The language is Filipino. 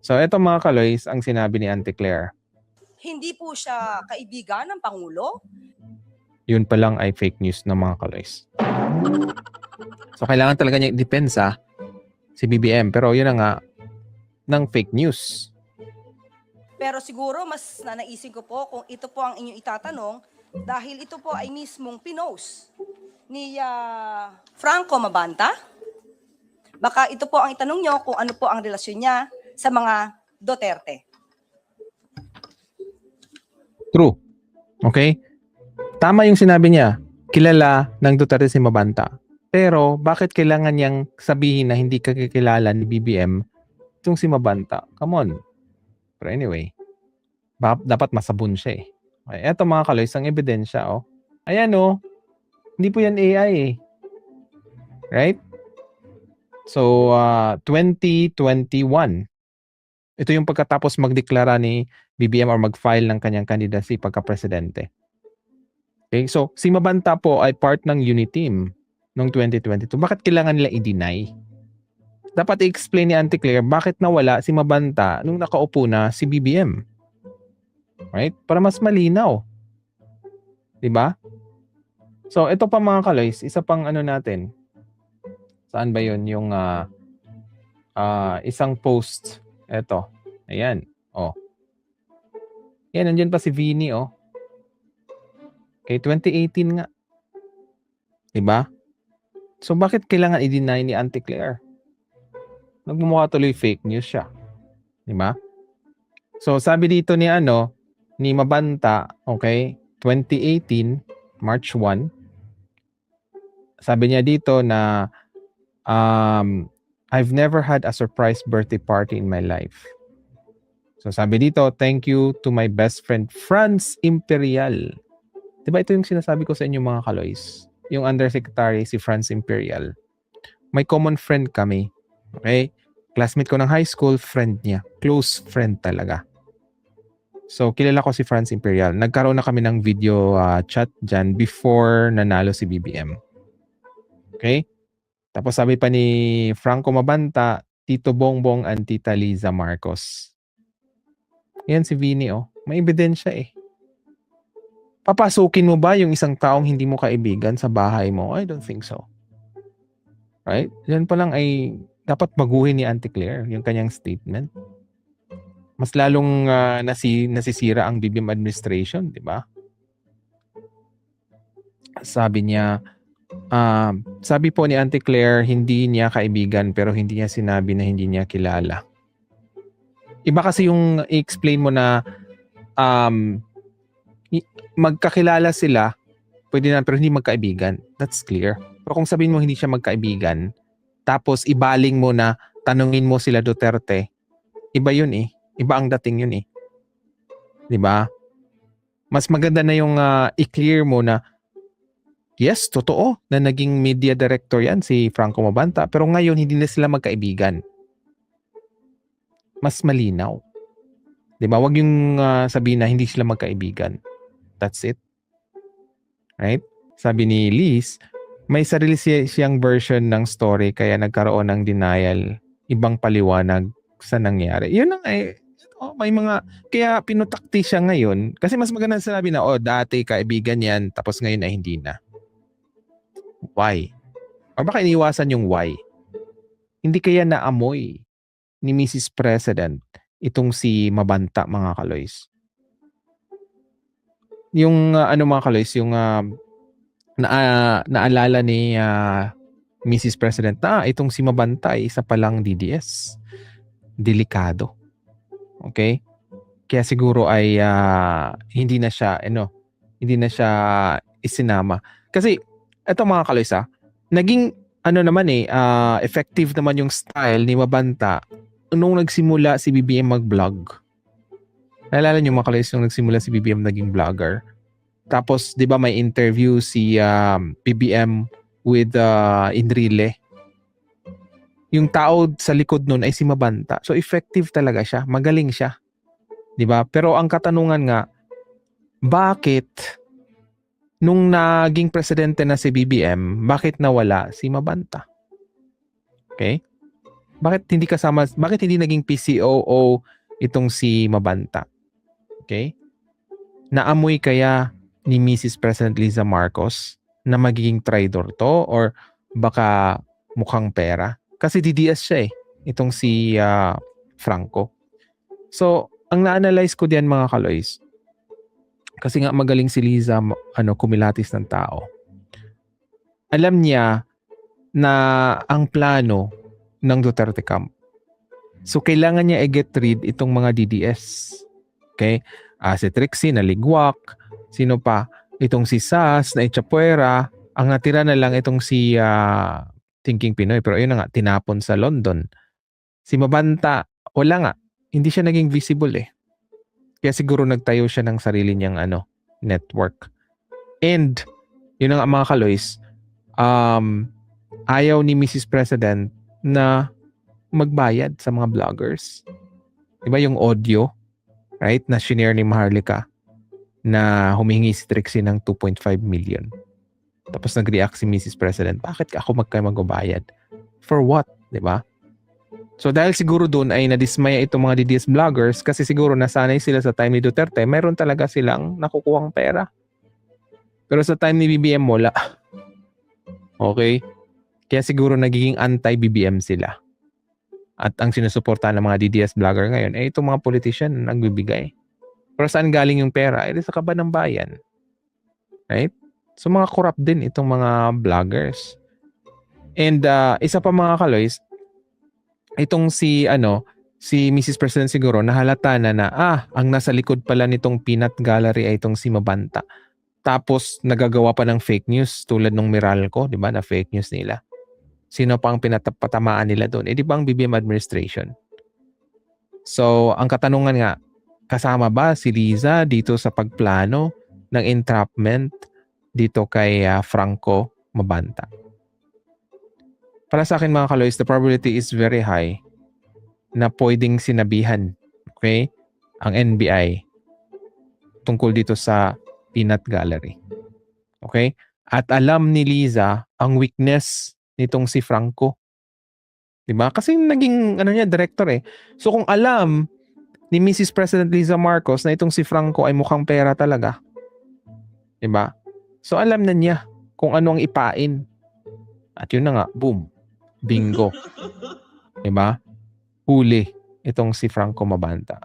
So, eto mga kaloys, ang sinabi ni Auntie Claire. Hindi po siya kaibigan ng Pangulo? Yun pa lang ay fake news ng mga kaloys. So, kailangan talaga niya i-depensa si BBM. Pero yun na nga, ng fake news. Pero siguro mas nanaisin ko po kung ito po ang inyong itatanong dahil ito po ay mismong pinost ni Franco Mabanta. Baka ito po ang itanong nyo kung ano po ang relasyon niya sa mga Duterte. True. Okay? Tama yung sinabi niya. Kilala ng Duterte si Mabanta. Pero bakit kailangan niyang sabihin na hindi kakilala ni BBM itong si Mabanta? Come on. Pero anyway, dapat masabon siya eh. Okay, eto mga kaloys, ang ebidensya oh. Ayan oh. Hindi po yan AI eh. Right? So, 2021. Ito yung pagkatapos magdeklara ni BBM or mag-file ng kanyang candidacy pagka-presidente. Okay, so si Mabanta po ay part ng Uniteam noong 2022. Bakit kailangan nila i-deny? Dapat i-explain ni Auntie Claire bakit nawala si Mabanta nung nakaupo na si BBM. Right? Para mas malinaw. 'Di ba? So ito pa mga kaloys, isa pang ano natin. Saan ba 'yon yung isang post. Ito. Ayan. Oh. Yan, nandiyan pa si Vini oh. Okay, 2018 nga. 'Di ba? So bakit kailangan i-deny ni Auntie Claire? Nagmumukha tuloy fake news siya. 'Di ba? So sabi dito ni ni Mabanta, okay, 2018 March 1. Sabi niya dito na I've never had a surprise birthday party in my life. So sabi dito, thank you to my best friend Franz Imperial. 'Di ba ito yung sinasabi ko sa inyo mga kaloys? Yung undersecretary si Franz Imperial. May common friend kami. Okay? Classmate ko ng high school, friend niya. Close friend talaga. So, kilala ko si Franz Imperial. Nagkaroon na kami ng video chat dyan before nanalo si BBM. Okay? Tapos sabi pa ni Franco Mabanta, Tito Bongbong and Tita Liza Marcos. Yan si Vini oh. May ebidensya eh. Papasukin mo ba yung isang taong hindi mo kaibigan sa bahay mo? I don't think so. Right? Yan pa lang ay dapat baguhin ni Auntie Claire yung kanyang statement. Mas lalong nasisira ang BBM administration, di ba? Sabi niya, sabi po ni Auntie Claire, hindi niya kaibigan pero hindi niya sinabi na hindi niya kilala. Iba kasi yung i-explain mo na magkakilala sila, pwede na pero hindi magkaibigan. That's clear. Pero kung sabihin mo hindi siya magkaibigan, tapos ibaling mo na tanungin mo sila Duterte, iba yun eh. Iba ang dating yun eh. 'Di ba? Mas maganda na yung i-clear mo na yes, totoo na naging media director yan si Franco Mabanta pero ngayon hindi na sila magkaibigan. Mas malinaw. 'Di ba? Wag yung sabihin na hindi sila magkaibigan. That's it. Right? Sabi ni Liz, may sarili siyang version ng story kaya nagkaroon ng denial, ibang paliwanag sa nangyari. Yun ang may mga, kaya pinutakti siya ngayon kasi mas maganda sinabi na, dati kaibigan yan tapos ngayon ay hindi na. Why? O baka iniwasan yung why? Hindi kaya naamoy ni Mrs. President itong si Mabanta mga kaloys? Yung mga kaloys, yung naalala ni Mrs. President na itong si Mabanta ay isa palang DDS. Delikado. Okay? Kaya siguro ay hindi na siya isinama. Kasi eto mga kaloys naging effective naman yung style ni Mabanta nung nagsimula si BBM mag-vlog. Naalala niyo mga kaloys nung nagsimula si BBM naging vlogger. Tapos 'di ba may interview si BBM with Enrile. Yung tao sa likod nun ay si Mabanta. So effective talaga siya. Magaling siya. 'Di ba? Pero ang katanungan nga, bakit nung naging presidente na si BBM, bakit nawala si Mabanta? Okay? Bakit hindi naging PCOO itong si Mabanta? Okay? Naamoy kaya ni Mrs. President Liza Marcos na magiging traitor to or baka mukhang pera? Kasi DDS siya eh, itong si Franco. So, ang na-analyze ko diyan mga kaloys, kasi nga magaling si Liza kumilatis ng tao. Alam niya na ang plano ng Duterte camp. So, kailangan niya i-get rid itong mga DDS. Okay? Si Trixie na ligwak. Sino pa? Itong si Sas na Echapuera. Ang natira na lang itong si Thinking Pinoy. Pero ayun na nga, tinapon sa London. Si Mabanta, wala nga. Hindi siya naging visible eh. Kaya siguro nagtayo siya ng sarili niyang network. And, yun na nga mga kaloys, ayaw ni Mrs. President na magbayad sa mga vloggers. Diba yung audio, right, na shinare ni Maharlika na humihingi si Trixie ng 2.5 million. Tapos nag-react si Mrs. President, bakit ako magbayad? For what? Diba? So dahil siguro doon ay nadismaya itong mga DDS vloggers kasi siguro nasanay sila sa time ni Duterte, meron talaga silang nakukuhang pera. Pero sa time ni BBM, wala. Okay? Kaya siguro nagiging anti-BBM sila. At ang sinusuportahan ng mga DDS vlogger ngayon, itong mga politician na nagbibigay. Pero saan galing yung pera? Sa kaban ng bayan. Right? So mga corrupt din itong mga vloggers. And isa pa mga kaloys, itong si Mrs. President siguro nahalata na ang nasa likod pala nitong peanut gallery ay itong si Mabanta. Tapos nagagawa pa ng fake news tulad ng Meralco, di ba? Na fake news nila. Sino pa ang pinapatamaan nila doon? Di ba ang BBM administration? So, ang katanungan nga, kasama ba si Liza dito sa pagplano ng entrapment dito kay Franco Mabanta? Para sa akin mga kaloys, the probability is very high na pwedeng sinabihan, okay, ang NBI tungkol dito sa peanut gallery. Okay? At alam ni Liza ang weakness nitong si Franco. Diba? Kasi naging director eh. So kung alam ni Mrs. President Liza Marcos na itong si Franco ay mukhang pera talaga. Diba? So alam na niya kung ano ang ipain. At yun na nga, boom. Bingo. Diba? Huli itong si Franco Mabanta.